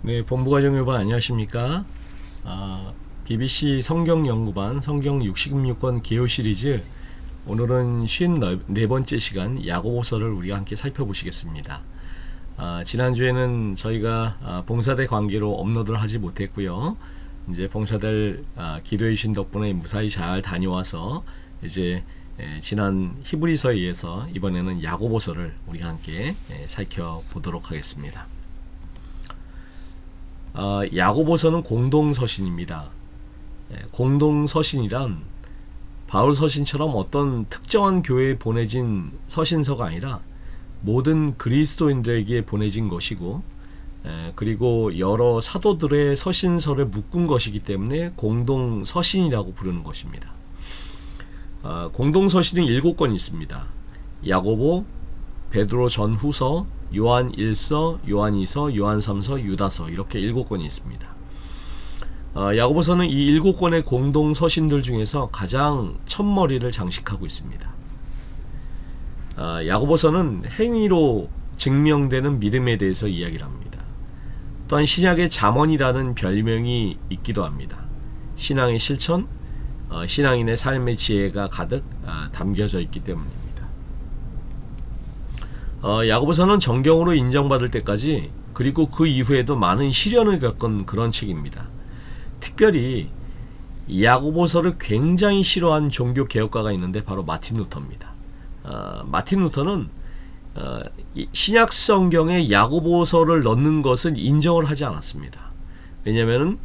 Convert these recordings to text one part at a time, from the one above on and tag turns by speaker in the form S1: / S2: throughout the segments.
S1: 네, 본부가정 여러분 안녕하십니까? BBC 성경연구반 성경 66권 개요 시리즈, 오늘은 54번째 시간 야고보서를 우리가 함께 살펴보시겠습니다. 지난주에는 저희가 봉사대 관계로 업로드를 하지 못했고요. 이제 봉사들 기도해 주신 덕분에 무사히 잘 다녀와서 이제 지난 히브리서에 의해서 이번에는 야고보서를 우리가 함께 살펴보도록 하겠습니다. 야고보서는 공동서신입니다. 공동서신이란 바울 서신처럼 어떤 특정한 교회에 보내진 서신서가 아니라 모든 그리스도인들에게 보내진 것이고, 그리고 여러 사도들의 서신서를 묶은 것이기 때문에 공동서신이라고 부르는 것입니다. 공동서신은 7권이 있습니다. 야고보, 베드로 전후서, 요한 1서, 요한 2서, 요한 3서, 유다서, 이렇게 7권이 있습니다. 야고보서는 이 7권의 공동서신들 중에서 가장 첫머리를 장식하고 있습니다. 야고보서는 행위로 증명되는 믿음에 대해서 이야기를 합니다. 또한 신약의 잠언이라는 별명이 있기도 합니다. 신앙의 실천, 신앙인의 삶의 지혜가 가득 담겨져 있기 때문입니다. 야고보서는 정경으로 인정받을 때까지, 그리고 그 이후에도 많은 시련을 겪은 그런 책입니다. 특별히 야고보서를 굉장히 싫어한 종교 개혁가가 있는데 바로 마틴 루터입니다. 마틴 루터는 신약 성경에 야고보서를 넣는 것을 인정을 하지 않았습니다. 왜냐하면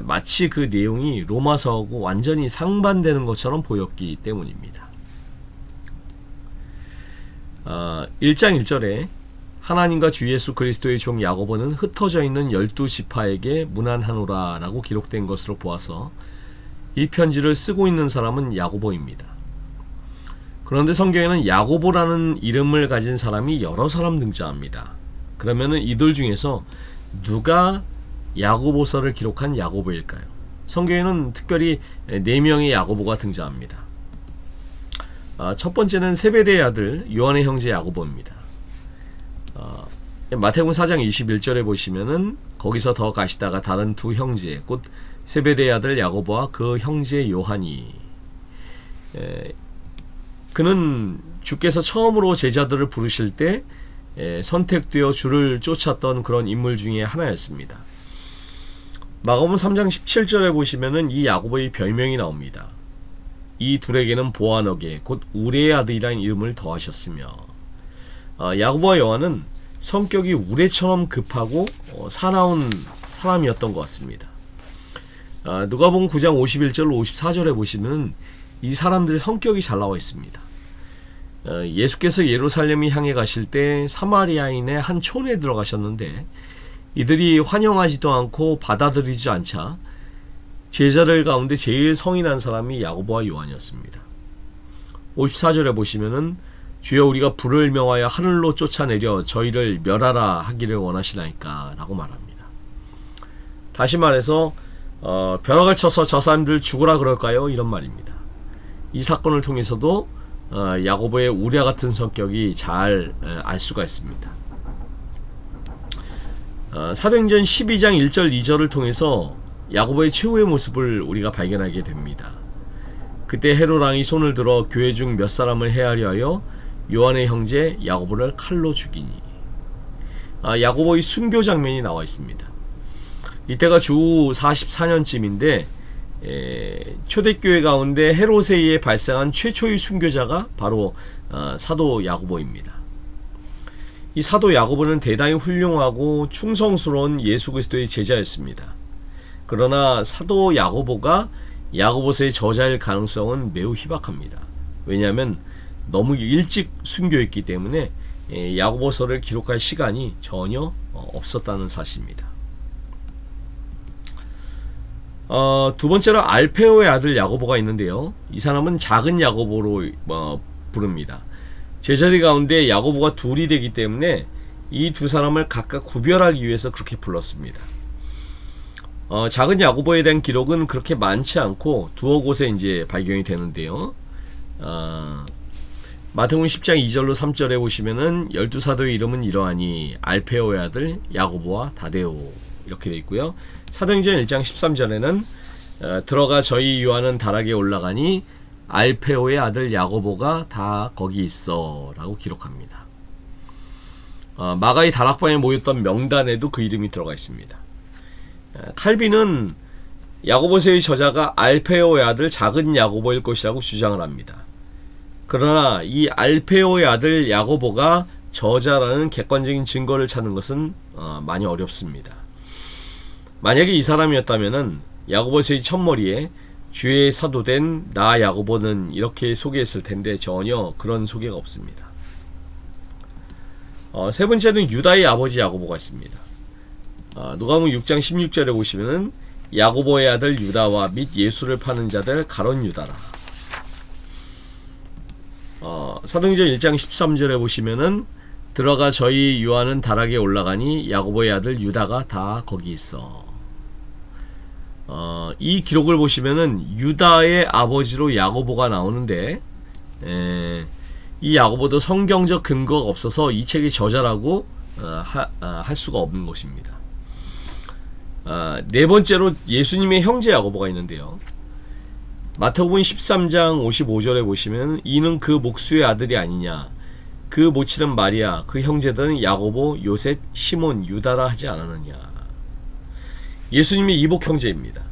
S1: 마치 그 내용이 로마서하고 완전히 상반되는 것처럼 보였기 때문입니다. 1장 1절에 하나님과 주 예수 그리스도의 종 야고보는 흩어져 있는 12지파에게 문안하노라 라고 기록된 것으로 보아서 이 편지를 쓰고 있는 사람은 야고보입니다. 그런데 성경에는 야고보라는 이름을 가진 사람이 여러 사람 등장합니다. 그러면 이들 중에서 누가 야고보서를 기록한 야고보일까요? 성경에는 특별히 4명의 야고보가 등장합니다. 첫 번째는 세베대의 아들 요한의 형제 야고보입니다. 마태복음 4장 21절에 보시면은 거기서 더 가시다가 다른 두 형제, 곧 세베대의 아들 야고보와 그 형제 요한이, 그는 주께서 처음으로 제자들을 부르실 때 선택되어 주를 쫓았던 그런 인물 중에 하나였습니다. 마가복음 3장 17절에 보시면은 이 야고보의 별명이 나옵니다. 이 둘에게는 보아너게 곧 우레의 아들이라는 이름을 더하셨으며, 야고보와 요한은 성격이 우레처럼 급하고 사나운 사람이었던 것 같습니다. 누가복음 9장 51절 54절에 보시면 이 사람들의 성격이 잘 나와 있습니다. 예수께서 예루살렘을 향해 가실 때 사마리아인의 한 촌에 들어가셨는데 이들이 환영하지도 않고 받아들이지 않자 제자들 가운데 제일 성인한 사람이 야고보와 요한이었습니다. 54절에 보시면은 주여 우리가 불을 명하여 하늘로 쫓아내려 저희를 멸하라 하기를 원하시나이까 라고 말합니다. 다시 말해서 벼락을 쳐서 저 사람들 죽으라 그럴까요? 이런 말입니다. 이 사건을 통해서도 야고보의 우레 같은 성격이 잘 알 수가 있습니다. 사도행전 12장 1절 2절을 통해서 야고보의 최후의 모습을 우리가 발견하게 됩니다. 그때 헤롯 왕이 손을 들어 교회 중 몇 사람을 해하려 하여 요한의 형제 야고보를 칼로 죽이니. 야고보의 순교 장면이 나와 있습니다. 이때가 주 44년쯤인데 초대교회 가운데 헤롯에 의해 발생한 최초의 순교자가 바로 사도 야고보입니다. 이 사도 야고보는 대단히 훌륭하고 충성스러운 예수 그리스도의 제자였습니다. 그러나 사도 야고보가 야고보서의 저자일 가능성은 매우 희박합니다. 왜냐하면 너무 일찍 순교했기 때문에 야고보서를 기록할 시간이 전혀 없었다는 사실입니다. 두 번째로 알페오의 아들 야고보가 있는데요. 이 사람은 작은 야고보로 부릅니다. 제자들 가운데 야고보가 둘이 되기 때문에 이 두 사람을 각각 구별하기 위해서 그렇게 불렀습니다. 작은 야고보에 대한 기록은 그렇게 많지 않고 두어 곳에 이제 발견이 되는데요. 마태복음 10장 2절로 3절에 보시면은 12사도의 이름은 이러하니 알페오의 아들 야고보와 다데오 이렇게 되어 있고요. 사도행전 1장 13절에는 들어가 저희 요한은 다락에 올라가니 알페오의 아들 야고보가 다 거기 있어 라고 기록합니다. 마가의 다락방에 모였던 명단에도 그 이름이 들어가 있습니다. 칼빈은 야고보서의 저자가 알페오의 아들 작은 야고보일 것이라고 주장을 합니다. 그러나 이 알페오의 아들 야고보가 저자라는 객관적인 증거를 찾는 것은 많이 어렵습니다. 만약에 이 사람이었다면 야고보서의 첫머리에 주의 사도된 나 야고보는 이렇게 소개했을 텐데 전혀 그런 소개가 없습니다. 세 번째는 유다의 아버지 야고보가 있습니다. 누가복음 6장 16절에 보시면은 야고보의 아들 유다와 및 예수를 파는 자들 가론 유다라. 사도행전 1장 13절에 보시면은 들어가 저희 요한은 다락에 올라가니 야고보의 아들 유다가 다 거기 있어. 이 기록을 보시면은 유다의 아버지로 야고보가 나오는데 이 야고보도 성경적 근거가 없어서 이 책의 저자라고 할 수가 없는 것입니다. 네 번째로 예수님의 형제 야고보가 있는데요. 마태복음 13장 55절에 보시면 이는 그 목수의 아들이 아니냐, 그 모친은 마리아, 그 형제들은 야고보, 요셉, 시몬, 유다라 하지 않았느냐. 예수님의 이복 형제입니다.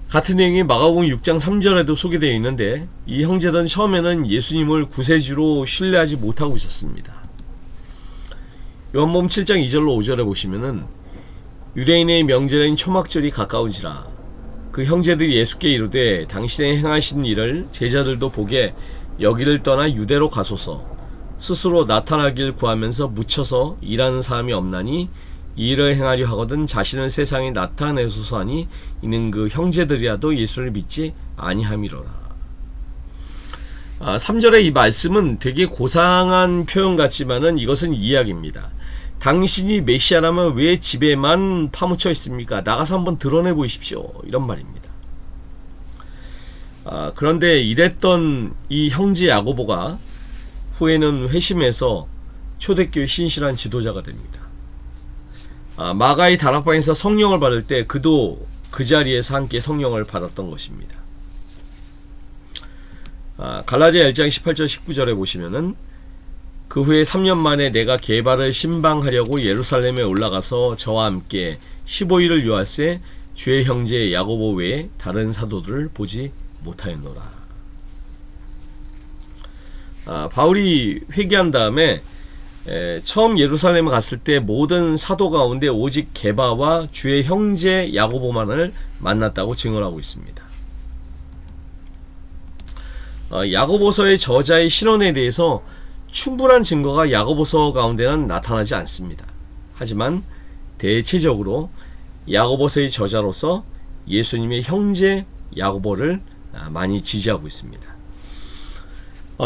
S1: 같은 내용이 마가복음 6장 3절에도 소개되어 있는데 이 형제들은 처음에는 예수님을 구세주로 신뢰하지 못하고 있었습니다. 요한복음 7장 2절로 5절에 보시면은 유대인의 명절인 초막절이 가까운지라 그 형제들이 예수께 이르되 당신의 행하신 일을 제자들도 보게 여기를 떠나 유대로 가소서, 스스로 나타나길 구하면서 묻혀서 일하는 사람이 없나니 이 일을 행하려 하거든 자신을 세상에 나타내소서 하니 이는 그 형제들이라도 예수를 믿지 아니함이로라. 3절의 이 말씀은 되게 고상한 표현 같지만은 이것은 이야기입니다. 당신이 메시아라면 왜 집에만 파묻혀 있습니까? 나가서 한번 드러내 보십시오. 이런 말입니다. 그런데 이랬던 이 형제 야고보가 후에는 회심해서 초대교회 신실한 지도자가 됩니다. 마가의 다락방에서 성령을 받을 때 그도 그 자리에서 함께 성령을 받았던 것입니다. 갈라디아 1장 18절 19절에 보시면은 그 후에 3년 만에 내가 게바를 신방하려고 예루살렘에 올라가서 저와 함께 15일을 유할세 주의 형제 야고보 외에 다른 사도들을 보지 못하였노라. 바울이 회개한 다음에 처음 예루살렘에 갔을 때 모든 사도 가운데 오직 게바와 주의 형제 야고보만을 만났다고 증언하고 있습니다. 야고보서의 저자의 신원에 대해서 충분한 증거가 야고보서 가운데는 나타나지 않습니다. 하지만 대체적으로 야고보서의 저자로서 예수님의 형제 야고보를 많이 지지하고 있습니다.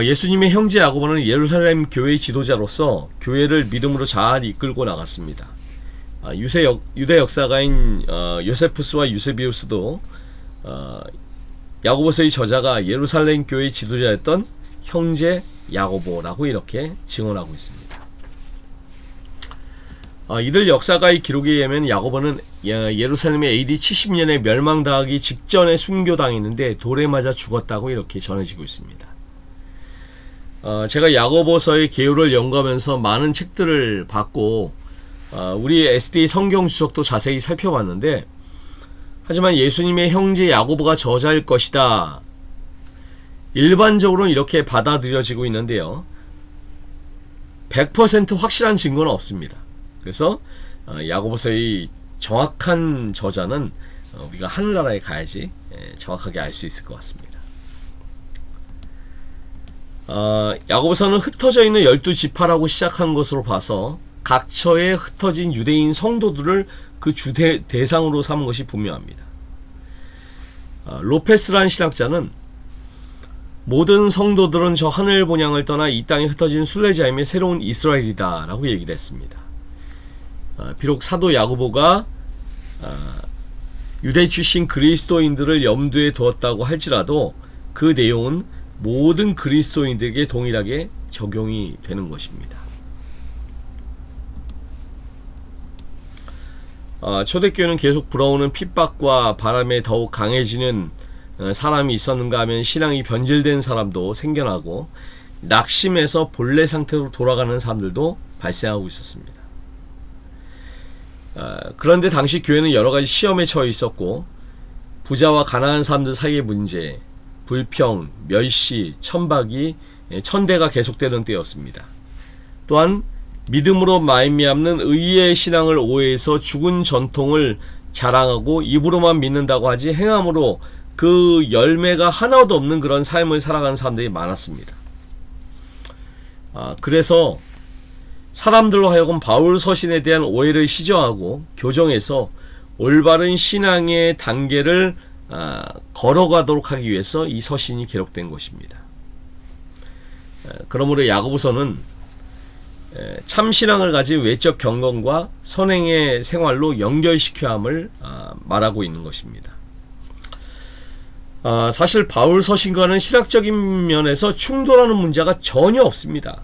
S1: 예수님의 형제 야고보는 예루살렘 교회의 지도자로서 교회를 믿음으로 잘 이끌고 나갔습니다. 유대 역사가인 요세푸스와 유세비우스도 야고보서의 저자가 예루살렘 교회의 지도자였던 형제 야고보라고 이렇게 증언하고 있습니다. 이들 역사가의 기록에 의하면 야고보는 예루살렘의 AD 70년에 멸망당하기 직전에 순교당했는데 돌에 맞아 죽었다고 이렇게 전해지고 있습니다. 제가 야고보서의 개요를 연구하면서 많은 책들을 봤고 우리 SD 성경 주석도 자세히 살펴봤는데, 하지만 예수님의 형제 야고보가 저자일 것이다, 일반적으로는 이렇게 받아들여지고 있는데요, 100% 확실한 증거는 없습니다. 그래서 야고보서의 정확한 저자는 우리가 하늘나라에 가야지 정확하게 알 수 있을 것 같습니다. 야고보서는 흩어져 있는 12지파라고 시작한 것으로 봐서 각처에 흩어진 유대인 성도들을 그 주 대상으로 삼은 것이 분명합니다. 로페스라는 신학자는 모든 성도들은 저 하늘 본향을 떠나 이 땅에 흩어진 순례자임의 새로운 이스라엘이다 라고 얘기를 했습니다. 비록 사도 야고보가 유대 출신 그리스도인들을 염두에 두었다고 할지라도 그 내용은 모든 그리스도인들에게 동일하게 적용이 되는 것입니다. 초대교회는 계속 불어오는 핍박과 바람에 더욱 강해지는 사람이 있었는가 하면 신앙이 변질된 사람도 생겨나고 낙심해서 본래 상태로 돌아가는 사람들도 발생하고 있었습니다. 그런데 당시 교회는 여러 가지 시험에 처해 있었고 부자와 가난한 사람들 사이의 문제, 불평, 멸시, 천박이 천대가 계속되는 때였습니다. 또한 믿음으로 말미암는 의의 신앙을 오해해서 죽은 전통을 자랑하고 입으로만 믿는다고 하지 행함으로 그 열매가 하나도 없는 그런 삶을 살아가는 사람들이 많았습니다. 그래서 사람들로 하여금 바울 서신에 대한 오해를 시정하고 교정해서 올바른 신앙의 단계를 걸어가도록 하기 위해서 이 서신이 기록된 것입니다. 그러므로 야고보서는 참신앙을 가진 외적 경건과 선행의 생활로 연결시켜야 함을 말하고 있는 것입니다. 사실 바울 서신과는 신학적인 면에서 충돌하는 문제가 전혀 없습니다.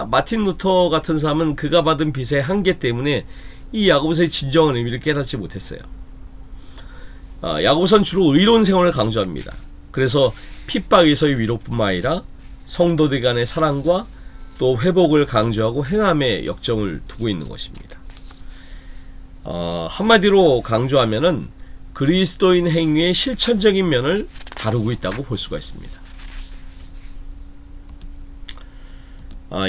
S1: 마틴 루터 같은 사람은 그가 받은 빚의 한계 때문에 이 야고보서의 진정한 의미를 깨닫지 못했어요. 야고보서는 주로 의로운 생활을 강조합니다. 그래서 핍박에서의 위로뿐만 아니라 성도들 간의 사랑과 또 회복을 강조하고 행함에 역점을 두고 있는 것입니다. 한마디로 강조하면은 그리스도인 행위의 실천적인 면을 다루고 있다고 볼 수가 있습니다.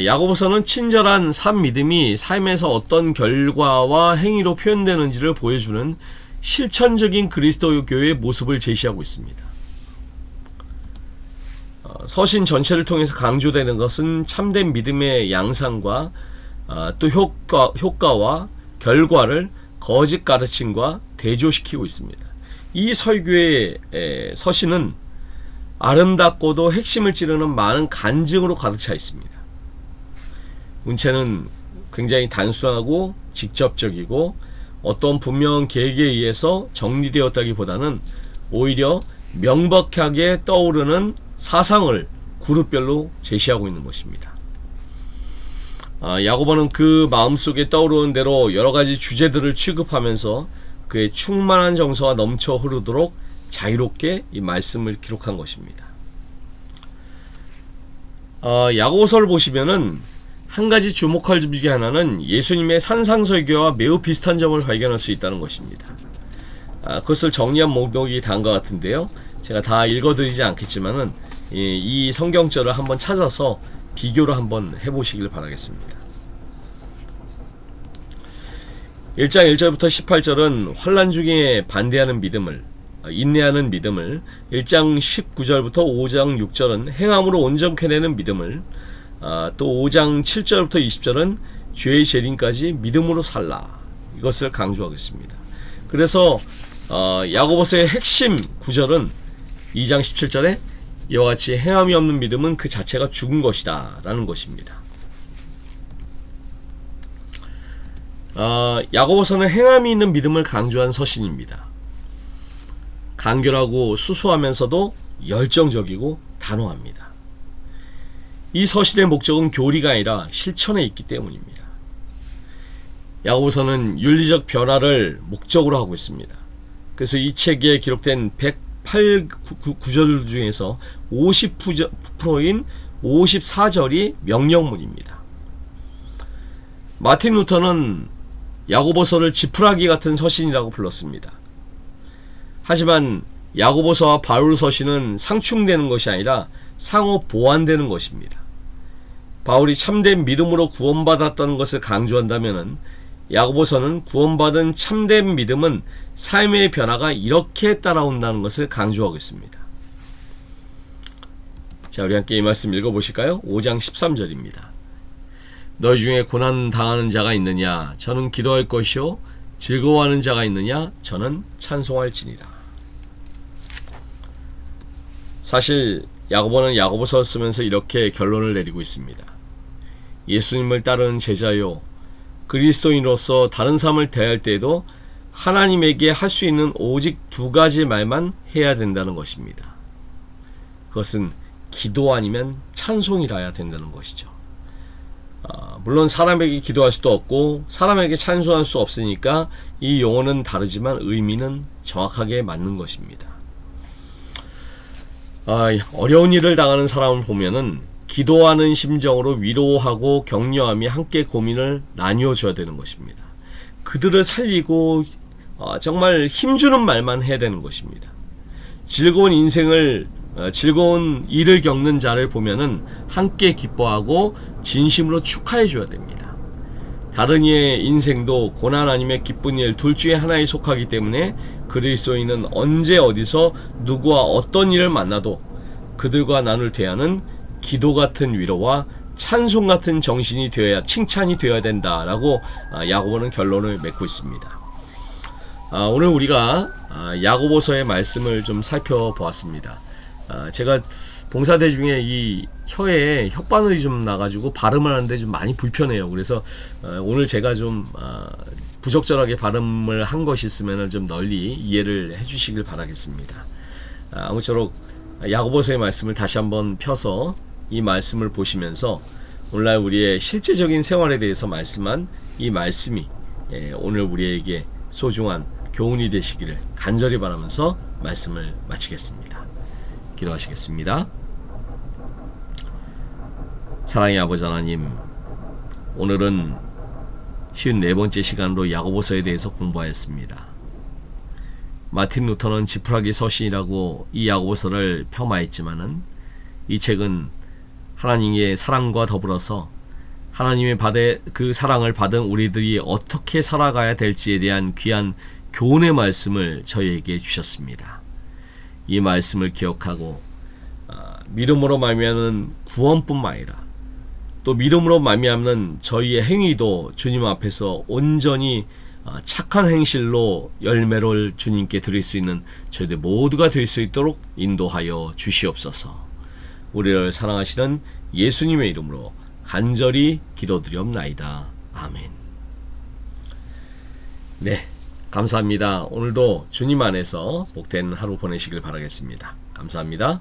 S1: 야고보서는 친절한 삶 믿음이 삶에서 어떤 결과와 행위로 표현되는지를 보여주는 실천적인 그리스도 교회의 모습을 제시하고 있습니다. 서신 전체를 통해서 강조되는 것은 참된 믿음의 양상과 또 효과와 결과를 거짓 가르침과 대조시키고 있습니다. 이 설교의 서신은 아름답고도 핵심을 찌르는 많은 간증으로 가득 차 있습니다. 문체는 굉장히 단순하고 직접적이고 어떤 분명한 계획에 의해서 정리되었다기보다는 오히려 명백하게 떠오르는 사상을 그룹별로 제시하고 있는 것입니다. 야고보는 그 마음속에 떠오르는 대로 여러가지 주제들을 취급하면서 그의 충만한 정서가 넘쳐 흐르도록 자유롭게 이 말씀을 기록한 것입니다. 야고보서를 보시면은 한 가지 주목할 점 중에 하나는 예수님의 산상설교와 매우 비슷한 점을 발견할 수 있다는 것입니다. 그것을 정리한 목록이 다음과 같은데요. 제가 다 읽어드리지 않겠지만은 이 성경절을 한번 찾아서 비교를 한번 해보시길 바라겠습니다. 1장 1절부터 18절은 환난 중에 반대하는 믿음을, 인내하는 믿음을, 1장 19절부터 5장 6절은 행함으로 온전케 되는 믿음을, 또 5장 7절부터 20절은 죄의 재림까지 믿음으로 살라, 이것을 강조하겠습니다. 그래서 야고보서의 핵심 구절은 2장 17절에 이와 같이 행함이 없는 믿음은 그 자체가 죽은 것이다 라는 것입니다. 야고보서는 행함이 있는 믿음을 강조한 서신입니다. 간결하고 수수하면서도 열정적이고 단호합니다. 이 서신의 목적은 교리가 아니라 실천에 있기 때문입니다. 야고보서는 윤리적 변화를 목적으로 하고 있습니다. 그래서 이 책에 기록된 108구절 중에서 50%인 54절이 명령문입니다. 마틴 루터는 야고보서를 지푸라기 같은 서신이라고 불렀습니다. 하지만 야고보서와 바울 서신은 상충되는 것이 아니라 상호 보완되는 것입니다. 바울이 참된 믿음으로 구원받았다는 것을 강조한다면 야고보서는 구원받은 참된 믿음은 삶의 변화가 이렇게 따라온다는 것을 강조하고 있습니다. 자, 우리 함께 이 말씀 읽어보실까요? 5장 13절입니다. 너희 중에 고난 당하는 자가 있느냐? 저는 기도할 것이요 즐거워하는 자가 있느냐? 저는 찬송할지니라. 사실 야고보는 야고보서를 쓰면서 이렇게 결론을 내리고 있습니다. 예수님을 따르는 제자요 그리스도인으로서 다른 사람을 대할 때에도 하나님에게 할 수 있는 오직 두 가지 말만 해야 된다는 것입니다. 그것은 기도 아니면 찬송이라야 된다는 것이죠. 물론 사람에게 기도할 수도 없고 사람에게 찬송할 수 없으니까 이 용어는 다르지만 의미는 정확하게 맞는 것입니다. 어려운 일을 당하는 사람을 보면은 기도하는 심정으로 위로하고 격려함이 함께 고민을 나뉘어 줘야 되는 것입니다. 그들을 살리고 정말 힘주는 말만 해야 되는 것입니다. 즐거운 일을 겪는 자를 보면은 함께 기뻐하고 진심으로 축하해 줘야 됩니다. 다른 이의 인생도 고난 아니면 기쁜 일 둘 중에 하나에 속하기 때문에 그리스도인은 언제 어디서 누구와 어떤 일을 만나도 그들과 나눌 대화는 기도 같은 위로와 찬송 같은 정신이 되어야 칭찬이 되어야 된다라고 야고보는 결론을 맺고 있습니다. 오늘 우리가 야고보서의 말씀을 좀 살펴보았습니다. 제가 봉사대 중에 이 혀에 혓바늘이 좀 나가지고 발음을 하는데 좀 많이 불편해요. 그래서 오늘 제가 좀 부적절하게 발음을 한 것이 있으면 좀 널리 이해를 해주시길 바라겠습니다. 아무쪼록 야고보서의 말씀을 다시 한번 펴서 이 말씀을 보시면서 오늘날 우리의 실제적인 생활에 대해서 말씀한 이 말씀이 오늘 우리에게 소중한 교훈이 되시기를 간절히 바라면서 말씀을 마치겠습니다. 기도하시겠습니다. 사랑의 아버지 하나님, 오늘은 54번째 시간으로 야고보서에 대해서 공부하였습니다. 마틴 루터는 지푸라기 서신이라고 이 야고보서를 폄하했지만은 이 책은 하나님의 사랑과 더불어서 하나님의 그 사랑을 받은 우리들이 어떻게 살아가야 될지에 대한 귀한 교훈의 말씀을 저희에게 주셨습니다. 이 말씀을 기억하고 믿음으로 말미암는 구원뿐만 아니라 또 믿음으로 말미암는 저희의 행위도 주님 앞에서 온전히 착한 행실로 열매를 주님께 드릴 수 있는 저희들 모두가 될 수 있도록 인도하여 주시옵소서. 우리를 사랑하시는 예수님의 이름으로 간절히 기도드리옵나이다. 아멘. 네, 감사합니다. 오늘도 주님 안에서 복된 하루 보내시길 바라겠습니다. 감사합니다.